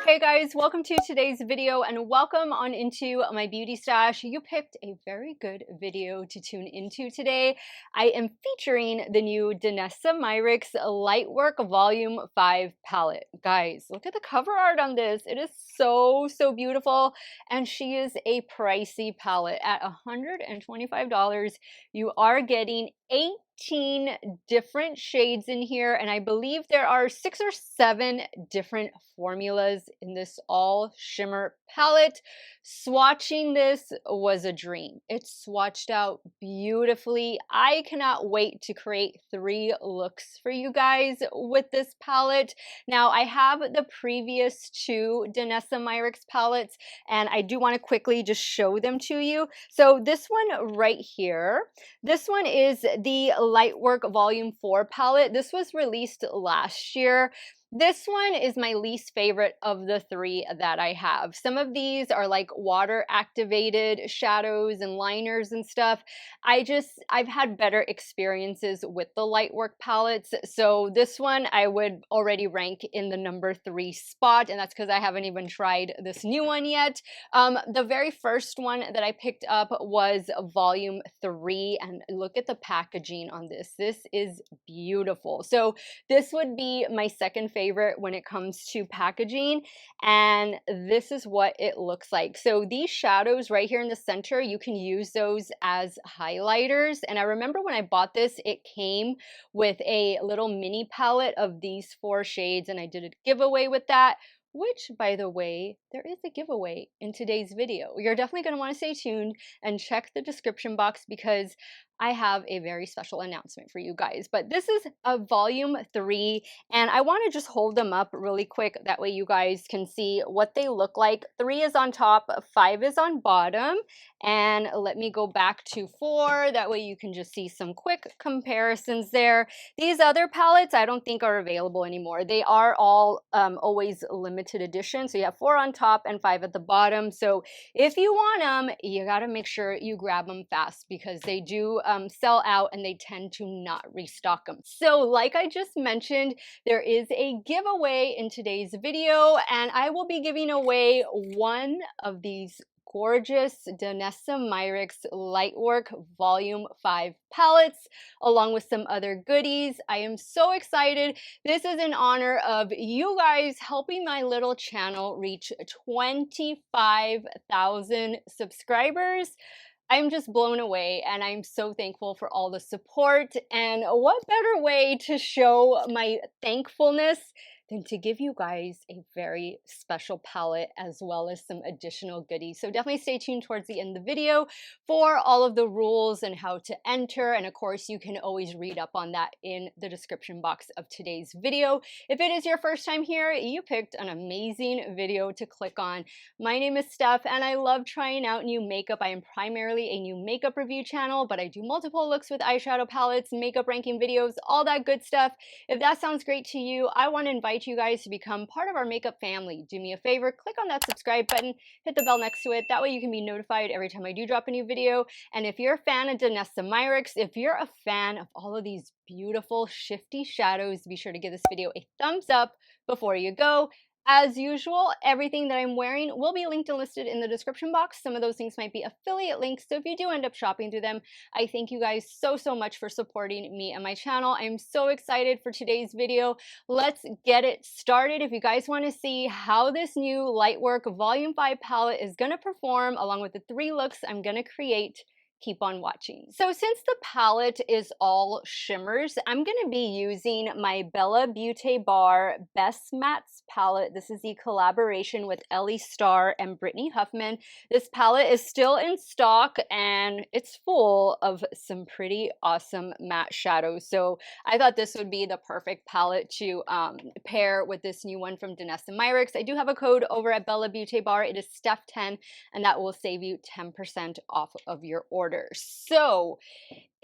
Hey guys, welcome to today's video and welcome on into my beauty stash. You picked a very good video to tune into today. I am featuring the new Danessa Myricks Lightwork Volume 5 palette. Guys, look at the cover art on this. It is so beautiful, and she is a pricey palette. At $125, you are getting 18 different shades in here, and I believe there are 6 or 7 different formulas in this all shimmer palette. Swatching this was a dream. It swatched out beautifully. I cannot wait to create 3 looks for you guys with this palette. Now, I have the previous 2 Danessa Myricks palettes, and I do want to quickly just show them to you. So this one right here, this one is the Lightwork Volume 4 palette. This was released last year. This one is my least favorite of the 3 that I have. Some of these are like water activated shadows and liners and stuff. I've had better experiences with the Lightwork palettes. So this one I would already rank in the number 3 spot, and that's because I haven't even tried this new one yet. The very first one that I picked up was Volume 3, and look at the packaging on this. This is beautiful. So this would be my second favorite when it comes to packaging, and this is what it looks like. So these shadows right here in the center, you can use those as highlighters, and I remember when I bought this, it came with a little mini palette of these 4 shades, and I did a giveaway with that, which, by the way, there is a giveaway in today's video. You're definitely going to want to stay tuned and check the description box because I have a very special announcement for you guys. But this is a Volume 3, and I want to just hold them up really quick. That way you guys can see what they look like. 3 is on top, 5 is on bottom. And let me go back to 4. That way you can just see some quick comparisons there. These other palettes I don't think are available anymore. They are all always limited edition. So you have 4 on top and 5 at the bottom. So if you want them, you got to make sure you grab them fast because they do sell out and they tend to not restock them. So like I just mentioned, there is a giveaway in today's video, and I will be giving away one of these gorgeous Danessa Myricks Lightwork Volume 5 palettes, along with some other goodies. I am so excited. This is in honor of you guys helping my little channel reach 25,000 subscribers. I'm just blown away, and I'm so thankful for all the support. And what better way to show my thankfulness than to give you guys a very special palette as well as some additional goodies. So definitely stay tuned towards the end of the video for all of the rules and how to enter. And of course, you can always read up on that in the description box of today's video. If it is your first time here, you picked an amazing video to click on. My name is Steff, and I love trying out new makeup. I am primarily a new makeup review channel, but I do multiple looks with eyeshadow palettes, makeup ranking videos, all that good stuff. If that sounds great to you, I want to invite you guys to become part of our makeup family. Do me a favor, click on that subscribe button, hit the bell next to it. That way you can be notified every time I do drop a new video. And if you're a fan of Danessa Myricks, if you're a fan of all of these beautiful shifty shadows, be sure to give this video a thumbs up before you go. As usual, everything that I'm wearing will be linked and listed in the description box. Some of those things might be affiliate links, so if you do end up shopping through them, I thank you guys so much for supporting me and my channel. I'm so excited for today's video. Let's get it started. If you guys want to see how this new Lightwork Volume 5 palette is going to perform, along with the 3 looks I'm going to create, keep on watching. So since the palette is all shimmers, I'm going to be using my Bella Beaute Bar Best Mattes palette. This is the collaboration with Ellie Starr and Brittany Huffman. This palette is still in stock, and it's full of some pretty awesome matte shadows. So I thought this would be the perfect palette to pair with this new one from Danessa Myricks. I do have a code over at Bella Beaute Bar. It is Steff10, and that will save you 10% off of your order. So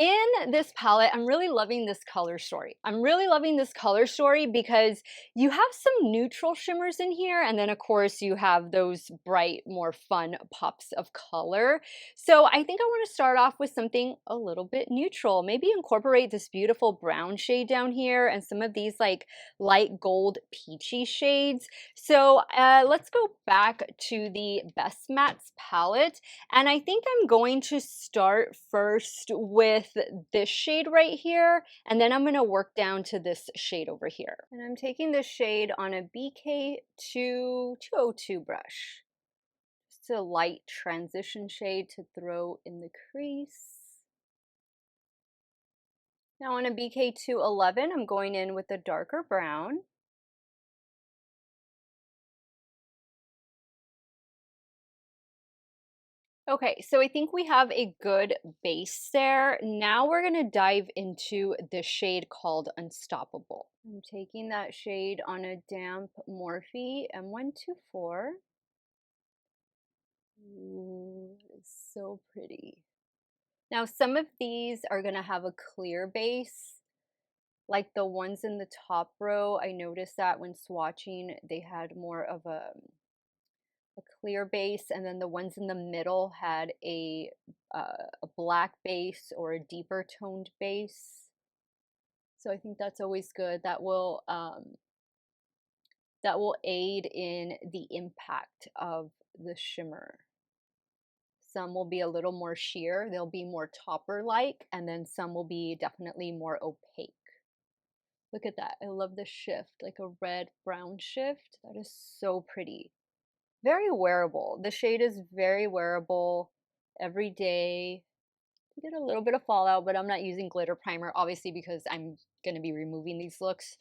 In this palette, I'm really loving this color story. I'm really loving this color story because you have some neutral shimmers in here, and then of course you have those bright, more fun pops of color. So I think I want to start off with something a little bit neutral. Maybe incorporate this beautiful brown shade down here and some of these like light gold peachy shades. So let's go back to the Best Mattes palette. And I think I'm going to start first with this shade right here, and then I'm going to work down to this shade over here. And I'm taking this shade on a BK202 brush. Just a light transition shade to throw in the crease. Now on a BK211, I'm going in with a darker brown. Okay, so I think we have a good base there. Now we're going to dive into the shade called Unstoppable. I'm taking that shade on a damp Morphe M124. Ooh, it's so pretty. Now some of these are going to have a clear base, like the ones in the top row. I noticed that when swatching, they had more of a clear base, and then the ones in the middle had a black base or a deeper toned base. So I think that's always good. That will aid in the impact of the shimmer. Some will be a little more sheer, they'll be more topper like, and then some will be definitely more opaque. Look at that, I love the shift, like a red brown shift. That is so pretty. Very wearable. The shade is very wearable every day. You get a little bit of fallout, but I'm not using glitter primer, obviously, because I'm going to be removing these looks.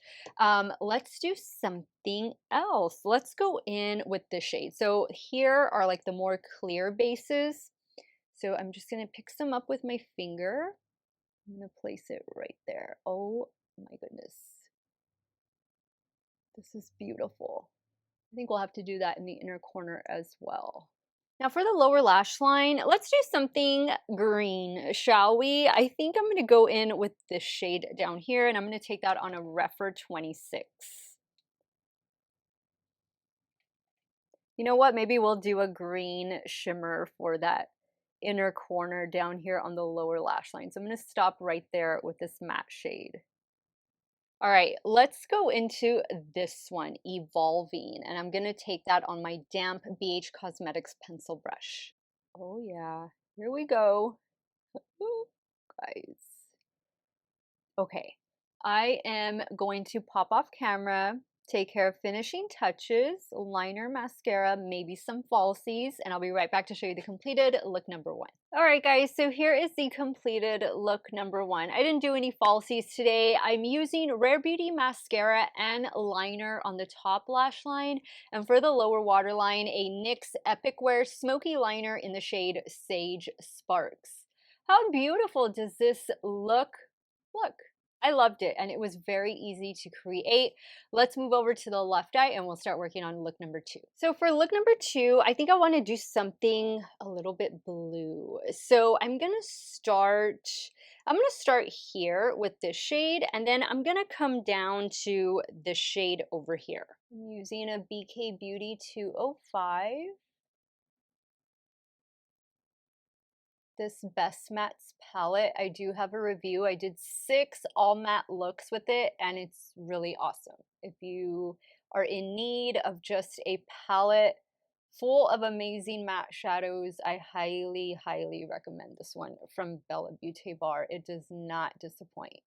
Let's do something else. Let's go in with this shade. So here are like the more clear bases. So I'm just going to pick some up with my finger. I'm going to place it right there. Oh my goodness. This is beautiful. I think we'll have to do that in the inner corner as well. Now for the lower lash line, let's do something green, shall we? I think I'm going to go in with this shade down here, and I'm going to take that on a Refer 26. You know what? Maybe we'll do a green shimmer for that inner corner down here on the lower lash line. So I'm going to stop right there with this matte shade. All right, let's go into this one, Evolving, and I'm gonna take that on my damp BH Cosmetics pencil brush. Oh yeah, here we go. Ooh, guys. Okay, I am going to pop off camera, take care of finishing touches, liner, mascara, maybe some falsies, and I'll be right back to show you the completed look number one. All right, guys, so here is the completed look number one. I didn't do any falsies today. I'm using Rare Beauty mascara and liner on the top lash line, and for the lower waterline, a NYX Epic Wear Smoky liner in the shade Sage Sparks. How beautiful does this look? Look. I loved it, and it was very easy to create. Let's move over to the left eye and we'll start working on look number two. So for look number two, I think I want to do something a little bit blue. So I'm going to start here with this shade, and then I'm going to come down to the shade over here. I'm using a BK Beauty 205. This Best Mattes palette. I do have a review. I did 6 all matte looks with it, and it's really awesome. If you are in need of just a palette full of amazing matte shadows, I highly, highly recommend this one from Bella Beaute Bar. It does not disappoint.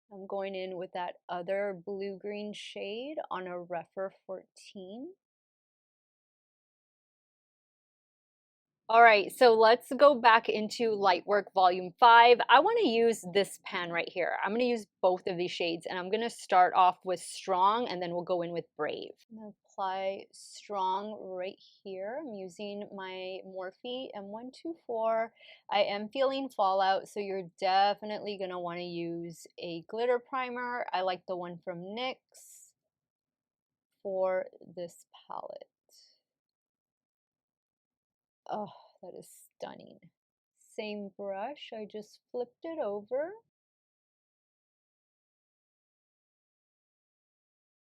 I'm going in with that other blue-green shade on a Refer 14. All right, so let's go back into Lightwork Volume 5. I want to use this pan right here. I'm going to use both of these shades, and I'm going to start off with Strong, and then we'll go in with Brave. I'm going to apply Strong right here. I'm using my Morphe M124. I am feeling fallout, so you're definitely going to want to use a glitter primer. I like the one from NYX for this palette. Oh, that is stunning. Same brush, I just flipped it over.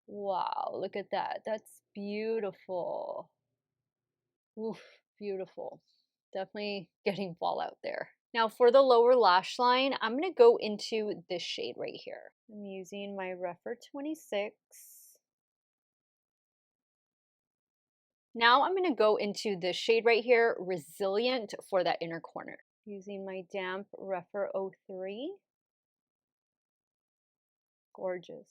Wow, look at that. That's beautiful. Oof, beautiful. Definitely getting fallout there. Now for the lower lash line, I'm going to go into this shade right here. I'm using my Refer 26. Now I'm going to go into this shade right here, Resilient, for that inner corner. Using my damp Refer 03. Gorgeous.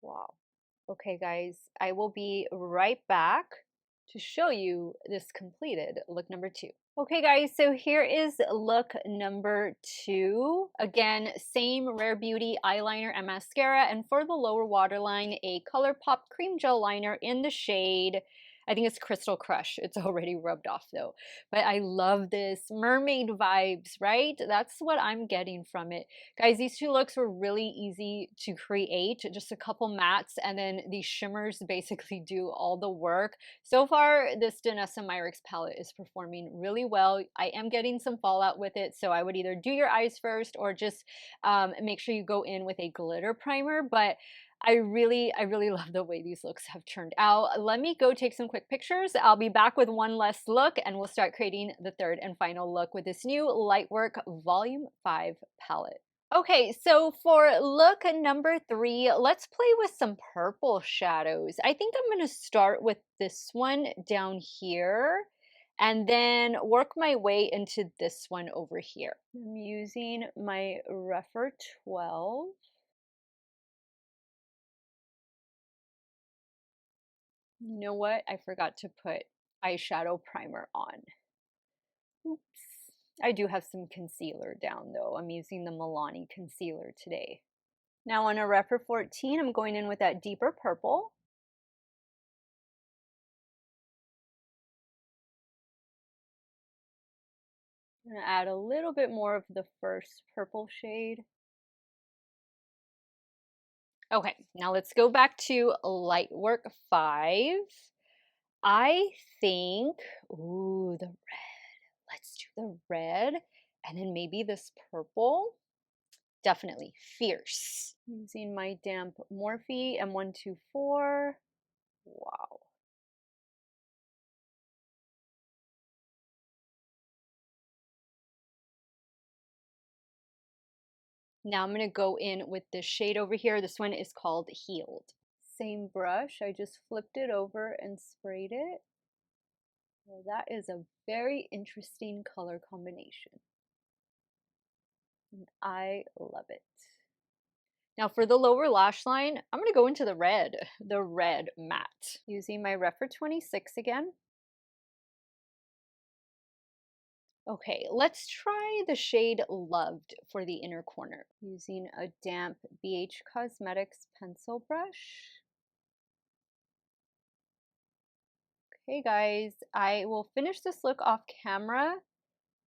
Wow. Okay, guys, I will be right back to show you this completed look number 2. Okay, guys, so here is look number 2. Again, same Rare Beauty eyeliner and mascara, and for the lower waterline, a ColourPop cream gel liner in the shade, I think it's Crystal Crush. It's already rubbed off though. But I love this mermaid vibes, right? That's what I'm getting from it. Guys, these two looks were really easy to create. Just a couple mattes, and then these shimmers basically do all the work. So far, this Danessa Myricks palette is performing really well. I am getting some fallout with it, so I would either do your eyes first or just make sure you go in with a glitter primer. But I really love the way these looks have turned out. Let me go take some quick pictures. I'll be back with one last look, and we'll start creating the third and final look with this new Lightwork Volume 5 palette. Okay, so for look number 3, let's play with some purple shadows. I think I'm going to start with this one down here and then work my way into this one over here. I'm using my Refer 12. You know what? I forgot to put eyeshadow primer on. Oops. I do have some concealer down though. I'm using the Milani concealer today. Now on a Refer 14, I'm going in with that deeper purple. I'm going to add a little bit more of the first purple shade. Okay, now let's go back to Lightwork 5. I think, ooh, the red. Let's do the red. And then maybe this purple. Definitely fierce. Using my damp Morphe M124. Wow. Now I'm going to go in with this shade over here. This one is called Healed. Same brush, I just flipped it over and sprayed it. Well, that is a very interesting color combination. And I love it. Now for the lower lash line, I'm going to go into the red matte. Using my Refer 26 again. Okay, let's try the shade Loved for the inner corner. Using a damp BH Cosmetics pencil brush. Okay guys, I will finish this look off camera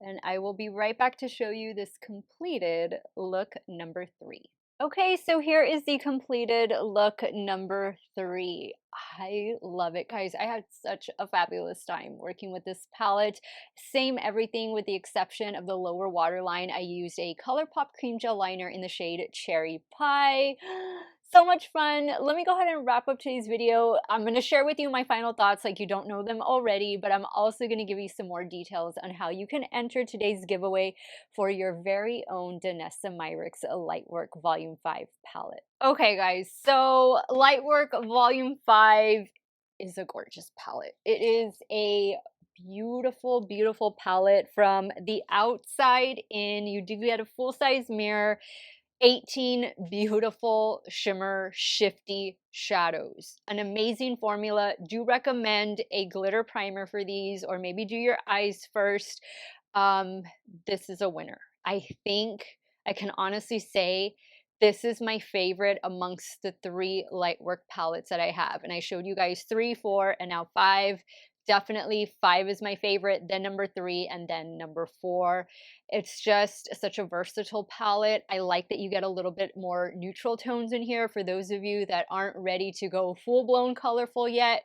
and I will be right back to show you this completed look number 3. Okay, so here is the completed look number 3. I love it, guys. I had such a fabulous time working with this palette. Same everything with the exception of the lower waterline. I used a ColourPop cream gel liner in the shade Cherry Pie. So much fun. Let me go ahead and wrap up today's video. I'm going to share with you my final thoughts like you don't know them already, but I'm also going to give you some more details on how you can enter today's giveaway for your very own Danessa Myricks Lightwork Volume 5 palette. Okay guys, so Lightwork Volume 5 is a gorgeous palette. It is a beautiful palette from the outside in. You do get a full-size mirror, 18 beautiful shimmer shifty shadows. An amazing formula. Do recommend a glitter primer for these, or maybe do your eyes first. This is a winner. I think I can honestly say this is my favorite amongst the 3 Lightwork palettes that I have. And I showed you guys 3, 4, and now 5. Definitely 5 is my favorite, then number 3, and then number 4. It's just such a versatile palette. I like that you get a little bit more neutral tones in here for those of you that aren't ready to go full-blown colorful yet.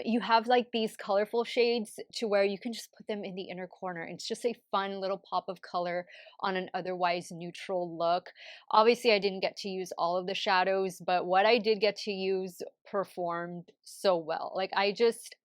You have like these colorful shades to where you can just put them in the inner corner. It's just a fun little pop of color on an otherwise neutral look. Obviously, I didn't get to use all of the shadows, but what I did get to use performed so well. Like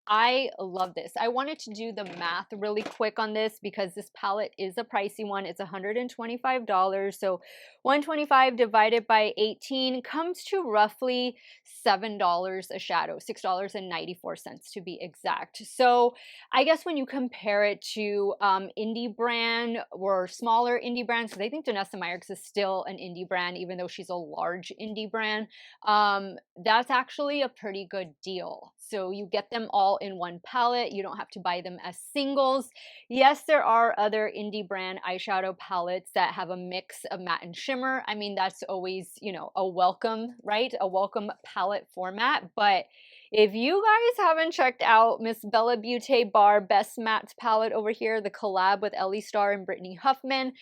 I love this. I wanted to do the math really quick on this because this palette is a pricey one. It's $125. So 125 divided by 18 comes to roughly $7 a shadow, $6.94 to be exact. So I guess when you compare it to indie brand or smaller indie brands, because I think Danessa Myricks is still an indie brand, even though she's a large indie brand, that's actually a pretty good deal. So you get them all in one palette. You don't have to buy them as singles. Yes, there are other indie brand eyeshadow palettes that have a mix of matte and shimmer. I mean, that's always, you know, a welcome, right? A welcome palette format. But if you guys haven't checked out Miss Bella Beaute Bar Best Mattes palette over here, the collab with Ellie Starr and Brittany Huffman,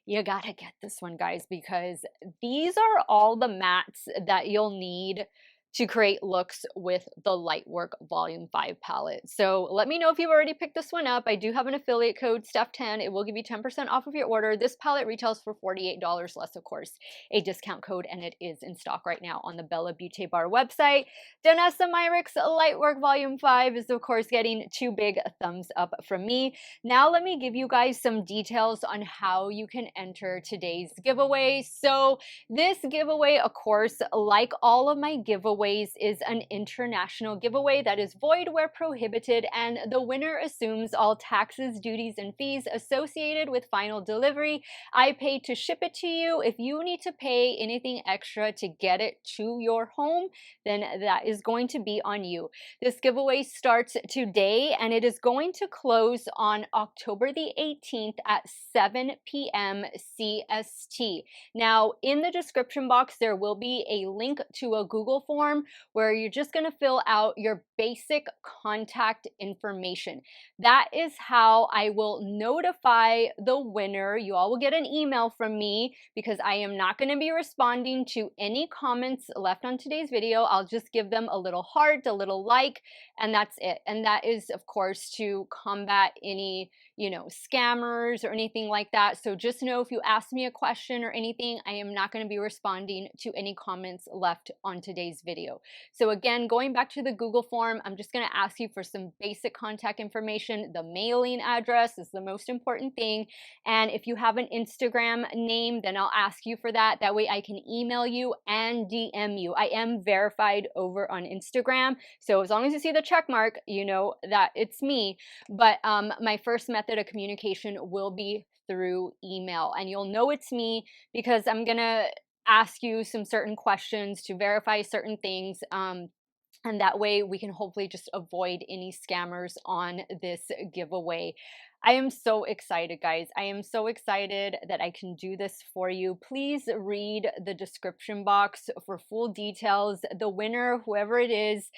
you gotta get this one, guys, because these are all the mattes that you'll need to create looks with the Lightwork Volume 5 palette. So let me know if you've already picked this one up. I do have an affiliate code, Steff10. It will give you 10% off of your order. This palette retails for $48 less, of course, a discount code, and it is in stock right now on the Bella Beaute Bar website. Danessa Myricks Lightwork Volume 5 is, of course, getting 2 big thumbs up from me. Now let me give you guys some details on how you can enter today's giveaway. So this giveaway, of course, like all of my giveaways, is an international giveaway that is void where prohibited, and the winner assumes all taxes, duties, and fees associated with final delivery. I pay to ship it to you. If you need to pay anything extra to get it to your home, then that is going to be on you. This giveaway starts today, and it is going to close on October the 18th at 7 p.m. CST. Now, in the description box, there will be a link to a Google form where you're just going to fill out your basic contact information. That is how I will notify the winner. You all will get an email from me because I am not going to be responding to any comments left on today's video. I'll just give them a little heart, a little like, and that's it. And that is, of course, to combat any, you know, scammers or anything like that. So just know if you ask me a question or anything, I am not going to be responding to any comments left on today's video. So again, going back to the Google form, I'm just going to ask you for some basic contact information. The mailing address is the most important thing. And if you have an Instagram name, then I'll ask you for that. That way I can email you and DM you. I am verified over on Instagram. So as long as you see the check mark, you know that it's me. But my first method of communication will be through email, and you'll know it's me because I'm gonna ask you some certain questions to verify certain things, and that way we can hopefully just avoid any scammers on this giveaway. I am so excited, guys. I am so excited that I can do this for you. Please read the description box for full details. The winner, whoever it is,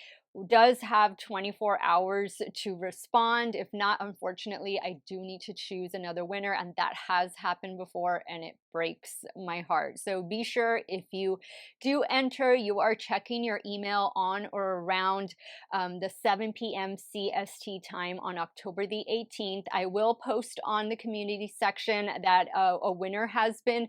does have 24 hours to respond. If not, unfortunately, I do need to choose another winner, and that has happened before, and it breaks my heart. So be sure if you do enter, you are checking your email on or around the 7 p.m. CST time on October the 18th. I will post on the community section that a winner has been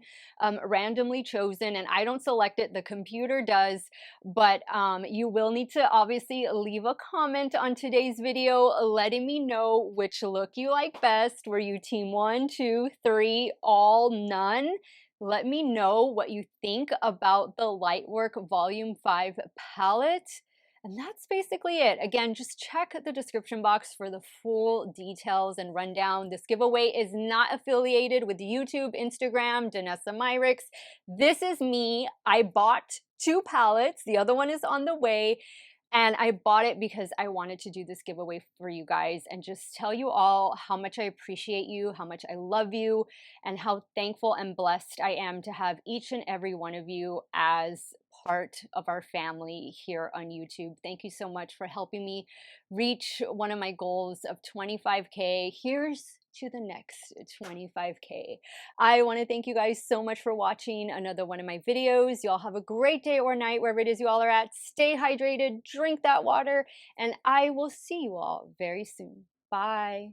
randomly chosen, and I don't select it, the computer does, but you will need to obviously leave a comment on today's video letting me know which look you like best. Were you team 1, 2, 3, all, none? Let me know what you think about the Lightwork Volume 5 palette. And that's basically it. Again, just check the description box for the full details and rundown. This giveaway is not affiliated with YouTube, Instagram, Danessa Myricks. This is me. I bought 2 palettes. The other one is on the way. And I bought it because I wanted to do this giveaway for you guys and just tell you all how much I appreciate you, how much I love you, and how thankful and blessed I am to have each and every one of you as part of our family here on YouTube. Thank you so much for helping me reach one of my goals of 25K. Here's to the next 25K. I want to thank you guys so much for watching another one of my videos. Y'all have a great day or night wherever it is you all are at. Stay hydrated, drink that water, and I will see you all very soon. Bye.